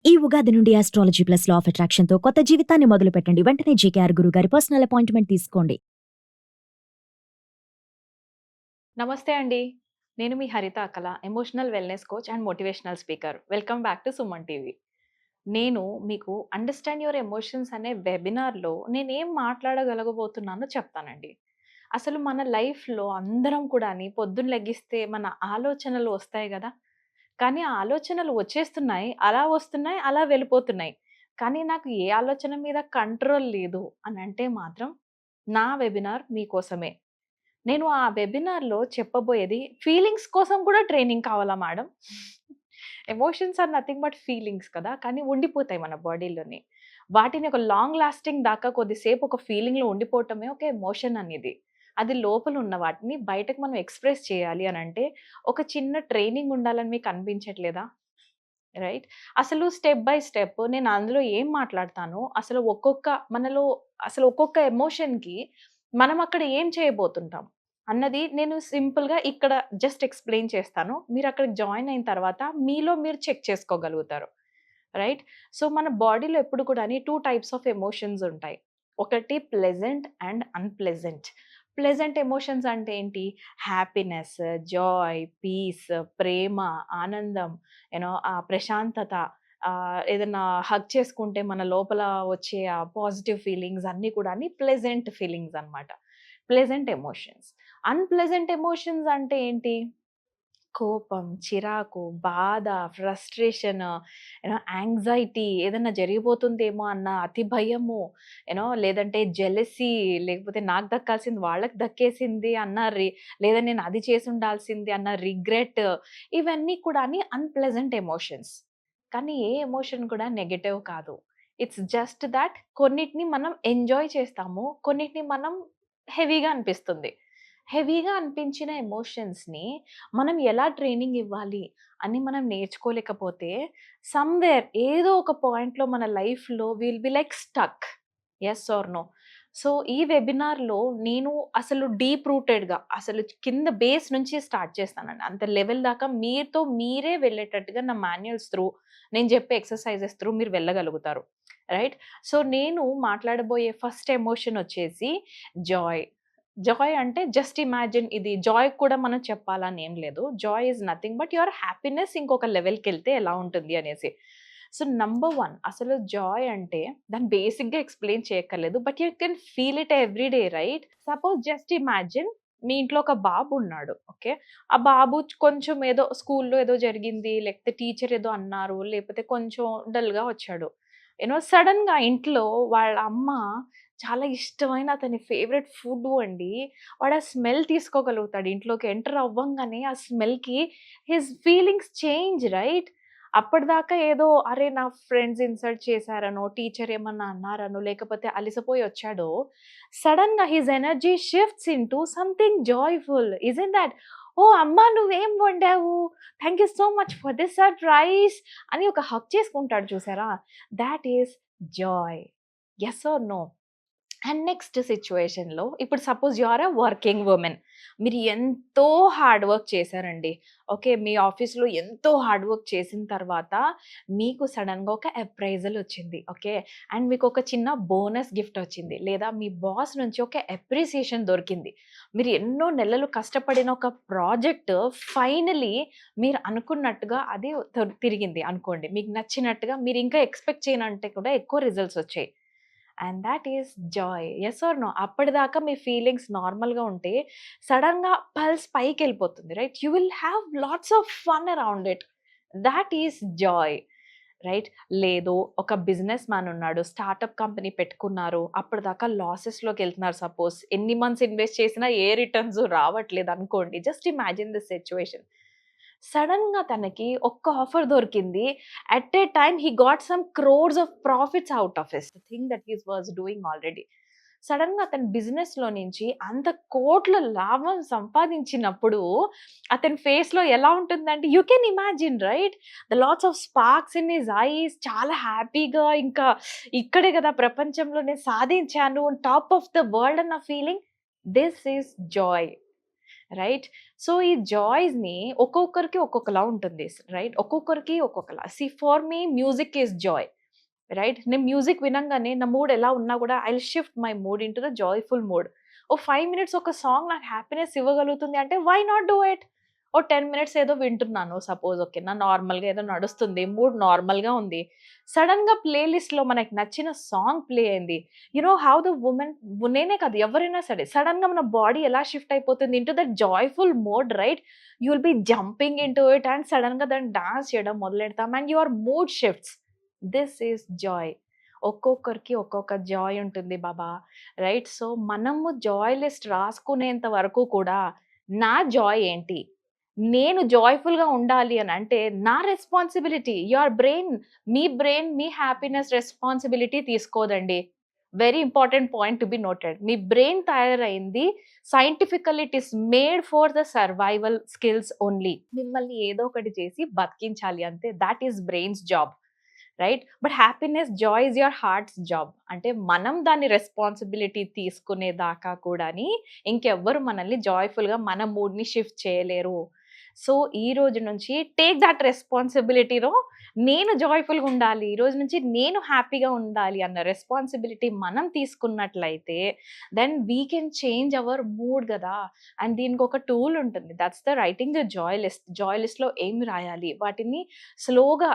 ఈ ఉగాది నుండి astrology plus law of attraction తో కొత్త జీవితాన్ని మొదలు పెట్టండి. వెంటనే జేకేఆర్ గురువు గారి పర్సనల్ అపాయింట్మెంట్ తీసుకోండి. నమస్తే అండి. నేను మీ Haritha Akala, emotional wellness coach and motivational speaker. Welcome back to Suman TV. నేను మీకు అండర్‌స్టాండ్ యువర్ ఎమోషన్స్ అనే వెబినార్‌లో నేనేం మాట్లాడగలగబోతున్నానో చెప్తానండి. అసలు మన లైఫ్‌లో అందరం కూడాని పొద్దున్న లెగ్గిస్తే మన ఆలోచనలు వస్తాయి గదా! కానీ ఆ ఆలోచనలు వచ్చేస్తున్నాయి, అలా వస్తున్నాయి, అలా వెళ్ళిపోతున్నాయి. కానీ నాకు ఏ ఆలోచన మీద కంట్రోల్ లేదు అనంటే మాత్రం నా వెబినార్ మీకోసమే. నేను ఆ వెబినార్‌లో చెప్పబోయేది ఫీలింగ్స్ కోసం కూడా ట్రైనింగ్ కావాలా madam? Emotions are nothing but feelings కదా! కానీ ఉండిపోతాయి మన బాడీలోని. వాటిని ఒక లాంగ్ లాస్టింగ్ దాకా కొద్దిసేపు ఒక ఫీలింగ్‌లో ఉండిపోవటమే ఒక ఎమోషన్ అనేది. అది లోపల ఉన్న వాటిని బయటకు మనం ఎక్స్‌ప్రెస్ చేయాలి అనంటే ఒక చిన్న ట్రైనింగ్ ఉండాలని మీకు అనిపించట్లేదా? రైట్. అసలు స్టెప్ బై స్టెప్ నేను అందులో ఏం మాట్లాడతానో, అసలు ఒక్కొక్క ఎమోషన్‌కి మనం అక్కడ ఏం చేయబోతుంటాం అన్నది నేను సింపుల్‌గా ఇక్కడ జస్ట్ ఎక్స్‌ప్లెయిన్ చేస్తాను. మీరు అక్కడికి జాయిన్ అయిన తర్వాత మీలో మీరు చెక్ చేసుకోగలుగుతారు. రైట్. సో, మన బాడీలో ఎప్పుడు కూడాని 2 టైప్స్ ఆఫ్ ఎమోషన్స్ ఉంటాయి. ఒకటి pleasant and unpleasant. Pleasant emotions అంటే ఏంటి? హ్యాపీనెస్, జాయ్, పీస్, ప్రేమ, ఆనందం, ప్రశాంతత, ఏదన్నా హగ్ చేసుకుంటే మన లోపల వచ్చే ఆ పాజిటివ్ ఫీలింగ్స్ అన్నీ కూడాని ప్లెజెంట్ ఫీలింగ్స్ అన్నమాట. Pleasant emotions. అన్‌ప్లెజెంట్ ఎమోషన్స్ అంటే ఏంటి? కోపం, చిరాకు, బాధ, ఫ్రస్ట్రేషన్, యాంగ్జైటీ, ఏదన్నా జరిగిపోతుందేమో అన్న అతి భయము, లేదంటే జెలసీ, లేకపోతే నాకు దక్కాల్సింది వాళ్ళకి దక్కేసింది అన్న లేదా నేను అది చేసుండాల్సింది అన్న రిగ్రెట్, ఇవన్నీ కూడాని అన్‌ప్లెజెంట్ ఎమోషన్స్. కానీ ఏ ఎమోషన్ కూడా నెగెటివ్ కాదు. ఇట్స్ జస్ట్ థట్ కొన్నిటిని మనం ఎంజాయ్ చేస్తాము. కొన్నిటిని మనం హెవీగా అనిపిస్తుంది. హెవీగా అనిపించిన ఎమోషన్స్‌ని మనం ఎలా ట్రైనింగ్ ఇవ్వాలి అని మనం నేర్చుకోలేకపోతే, సమ్‌వేర్ ఏదో ఒక పాయింట్‌లో మన లైఫ్‌లో will be like stuck. Yes or no. So, ఈ వెబినార్‌లో నేను అసలు డీప్ రూటెడ్‌గా అసలు కింద బేస్ నుంచి స్టార్ట్ చేస్తానండి. అంత లెవెల్ దాకా మీతో మీరే వెళ్ళేటట్టుగా నా మాన్యుయల్స్ త్రూ, నేను చెప్పే ఎక్సర్‌సైజెస్ త్రూ మీరు వెళ్ళగలుగుతారు. రైట్. సో, నేను మాట్లాడబోయే ఫస్ట్ ఎమోషన్ వచ్చేసి జాయ్. జాయ్ అంటే జస్ట్ ఇమాజిన్, ఇది జాయ్ కూడా మనం చెప్పాలని ఏం లేదు. Joy is nothing but your happiness ఇంకొక లెవెల్‌కెళ్తే ఎలా ఉంటుంది అనేసి. సో, నంబర్ 1 అసలు జాయ్ అంటే దాన్ని బేసిక్‌గా ఎక్స్‌ప్లెయిన్ చేయక్కర్లేదు. But you can feel it every day right? Suppose just imagine, మీ ఇంట్లో ఒక బాబు ఉన్నాడు. ఓకే. ఆ బాబు కొంచెం ఏదో స్కూల్‌లో ఏదో జరిగింది, లేకపోతే టీచర్ ఏదో అన్నారు, లేకపోతే కొంచెం డల్‌గా వచ్చాడు. సడెన్‌గా ఇంట్లో వాళ్ళ అమ్మ చాలా ఇష్టమైన అతని ఫేవరెట్ ఫుడ్డు అండి. వాడు ఆ స్మెల్ తీసుకోగలుగుతాడు. ఇంట్లోకి ఎంటర్ అవ్వంగానే ఆ స్మెల్‌కి హిస్ ఫీలింగ్స్ చేంజ్ రైట్? అప్పటిదాకా ఏదో అరే! నా ఫ్రెండ్స్ ఇన్సల్ట్ చేశారనో, టీచర్ ఏమన్నా అన్నారనో, లేకపోతే అలిసిపోయి వచ్చాడో, సడెన్‌గా his energy shifts into something joyful. Isn't that? ఓహ్! అమ్మా నువ్వేం వండావు? Thank you so much for this surprise అని ఒక హగ్ చేసుకుంటాడు చూసారా? That is joy. Yes or no? And next సిట్యుయేషన్‌లో ఇప్పుడు suppose you are a working women. మీరు ఎంతో హార్డ్ వర్క్ చేశారండి. ఓకే. మీ ఆఫీస్‌లో ఎంతో హార్డ్ వర్క్ చేసిన తర్వాత మీకు సడెన్‌గా ఒక అప్రైజల్ వచ్చింది. ఓకే. అండ్ మీకు ఒక చిన్న బోనస్ గిఫ్ట్ వచ్చింది. లేదా మీ బాస్ నుంచి ఒక అప్రిసియేషన్ దొరికింది. మీరు ఎన్నో నెలలు కష్టపడిన ఒక ప్రాజెక్ట్ ఫైనల్లీ మీరు అనుకున్నట్టుగా అది తిరిగింది అనుకోండి. మీకు నచ్చినట్టుగా మీరు ఇంకా ఎక్స్‌పెక్ట్ చేయనంటే కూడా ఎక్కువ రిజల్ట్స్ వచ్చాయి. And that is joy. Yes or no? అప్పటిదాకా మీ ఫీలింగ్స్ నార్మల్‌గా ఉంటే సడెన్‌గా పల్స్ పైకెళ్ళిపోతుంది right? You will have lots of fun around it. That is joy. Right? లేదు, ఒక బిజినెస్ మ్యాన్ ఉన్నాడు. స్టార్టప్ కంపెనీ పెట్టుకున్నారు. అప్పటిదాకా లాసెస్‌లోకెళ్తున్నారు సపోజ్. ఎన్ని మంత్స్ ఇన్వెస్ట్ చేసినా ఏ రిటర్న్స్ రావట్లేదు అనుకోండి. Just imagine this situation. సడెన్‌గా తనకి ఒక్క ఆఫర్ దొరికింది. At a time he got some crores of profits out of his thing that he was doing already. సడెన్‌గా అతని బిజినెస్‌లో నుంచి అంత కోట్ల లాభం సంపాదించినప్పుడు అతని ఫేస్‌లో ఎలా ఉంటుందంటే you can imagine right? The lots of sparks in his eyes, చాలా హ్యాపీగా, ఇంకా ఇక్కడే కదా ప్రపంచంలో నేను సాధించాను, టాప్ ఆఫ్ ద వరల్డ్ అన్న feeling. This is joy. Right? So, ఈ జాయ్స్‌ని ఒక్కొక్కరికి ఒక్కొక్కలా ఉంటుంది. రైట్? ఒక్కొక్కరికి ఒక్కొక్కలా. For me music is joy. Right? నేను మ్యూజిక్ వినంగానే నా మూడ్ ఎలా ఉన్నా గూడా I will shift my mood into the joyful mood. ఓ 5 మినిట్స్ ఒక సాంగ్ నాకు హ్యాపీనెస్ ఇవ్వగలుగుతుంది అంటే వై నాట్ డూ ఇట్? ఓ 10 మినిట్స్ ఏదో వింటున్నాను సపోజ్ ఓకే. నార్మల్‌గా ఏదో నడుస్తుంది. మూడ్ నార్మల్‌గా ఉంది. సడెన్‌గా ప్లే లిస్ట్‌లో మనకు నచ్చిన సాంగ్ ప్లే అయింది. You know how the women నేనే కాదు ఎవరైనా సరే సడెన్‌గా మన బాడీ ఎలా షిఫ్ట్ అయిపోతుంది into that joyful mode right? You will be jumping into it and సడెన్‌గా దాన్ని డాన్స్ చేయడం మొదలెడతాం and your mood shifts. This is joy. ఒక్కొక్కరికి ఒక్కొక్క జాయ్ ఉంటుంది బాబా. రైట్? సో, మనము జాయ్ లిస్ట్ రాసుకునేంత వరకు కూడా నా జాయ్ ఏంటి? నేను జాయ్‌ఫుల్‌గా ఉండాలి అనంటే నా రెస్పాన్సిబిలిటీ. బ్రెయిన్ మీ హ్యాపీనెస్ రెస్పాన్సిబిలిటీ తీసుకోదండి. Very important point to be noted. మీ బ్రెయిన్ తయారైంది scientifically it is made for the survival skills only. మిమ్మల్ని ఏదో ఒకటి చేసి బతికించాలి అంతే. That is brain's job. Right? But happiness, joy is your heart's job. అంటే మనం దాన్ని రెస్పాన్సిబిలిటీ తీసుకునే దాకా కూడాని ఇంకెవ్వరు మనల్ని జాయ్‌ఫుల్‌గా మన మూడ్‌ని షిఫ్ట్ చేయలేరు. సో, ఈ రోజు నుంచి టేక్ థాట్ రెస్పాన్సిబిలిటీ‌లో నేను జాయ్‌ఫుల్‌గా ఉండాలి. ఈ రోజు నుంచి నేను హ్యాపీగా ఉండాలి అన్న రెస్పాన్సిబిలిటీ మనం తీసుకున్నట్లయితే then we can change our mood గదా! అండ్ దీనికొక టూల్ ఉంటుంది. That's the writing the joy list. జాయ్ లిస్ట్‌లో ఏమి రాయాలి? వాటిని స్లోగా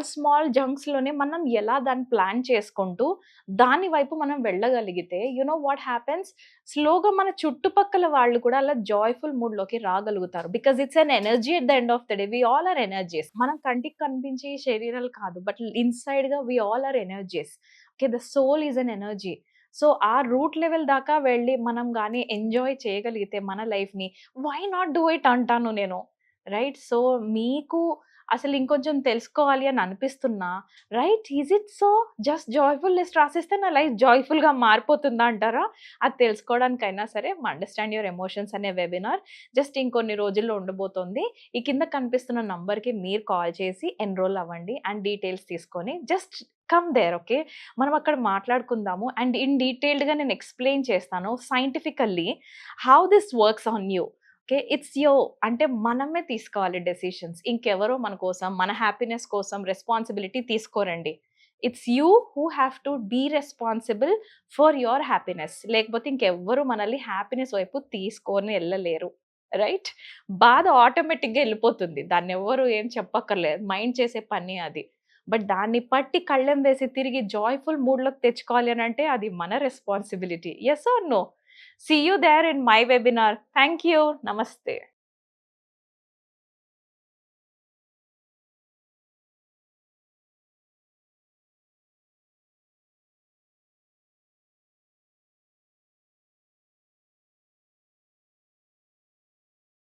స్మాల్ జంక్స్‌లోనే మనం ఎలా దాన్ని ప్లాన్ చేసుకుంటూ దాని వైపు మనం వెళ్ళగలిగితే యూ నో వాట్ హ్యాపెన్స్? స్లోగా మన చుట్టుపక్కల వాళ్ళు కూడా అలా జాయ్‌ఫుల్ మూడ్‌లోకి రాగలుగుతారు. Because it's an energy at the end of the day. We all are energies. మనం కంటికి కనిపించే శరీరాలు కాదు. బట్ ఇన్‌సైడ్‌గా we all are energies. Okay. The soul is an energy. So, ఆ రూట్ లెవెల్ దాకా వెళ్ళి మనం గాని ఎంజాయ్ చేయగలిగితే మన లైఫ్‌ని వై నాట్ డూ ఇట్ అంటాను నేను. రైట్? సో, మీకు అసలు ఇంకొంచెం తెలుసుకోవాలి అని అనిపిస్తున్నా right? Is it so? Just joyful list రాసేస్తే నా లైఫ్ జాయ్‌ఫుల్‌గా మారిపోతుందా అంటారా? అది తెలుసుకోవడానికైనా సరే అండర్‌స్టాండ్ యువర్ ఎమోషన్స్ అనే వెబినార్ జస్ట్ ఇంకొన్ని రోజుల్లో ఉండబోతోంది. ఈ కింద కనిపిస్తున్న నంబర్‌కి మీరు కాల్ చేసి ఎన్రోల్ అవ్వండి అండ్ డీటెయిల్స్ తీసుకొని జస్ట్ కమ్ దేర్ ఓకే. మనం అక్కడ మాట్లాడుకుందాము అండ్ ఇన్ డీటెయిల్డ్‌గా నేను ఎక్స్‌ప్లెయిన్ చేస్తాను scientifically how this works on you. Okay. It's అంటే మనమే తీసుకోవాలి డెసిషన్స్. ఇంకెవరో మన కోసం, మన హ్యాపీనెస్ కోసం రెస్పాన్సిబిలిటీ తీసుకోరండి. It's you who have to be responsible for your happiness. లేకపోతే ఇంకెవ్వరు మనల్ని హ్యాపీనెస్ వైపు తీసుకొని ఎళ్ళలేరు. రైట్? బాధ ఆటోమేటిక్‌గా ఎళ్ళిపోతుంది. దాన్నెవ్వరు ఏం చెప్పక్కర్లేదు. మైండ్ చేసే పని అది. బట్ దాన్ని పట్టి కళ్ళెం వేసి తిరిగి జాయ్‌ఫుల్ మూడ్‌లోకి తెచ్చుకోవాలి అనంటే అది మన responsibility. Yes or no? See you there in my webinar. Thank you. Namaste.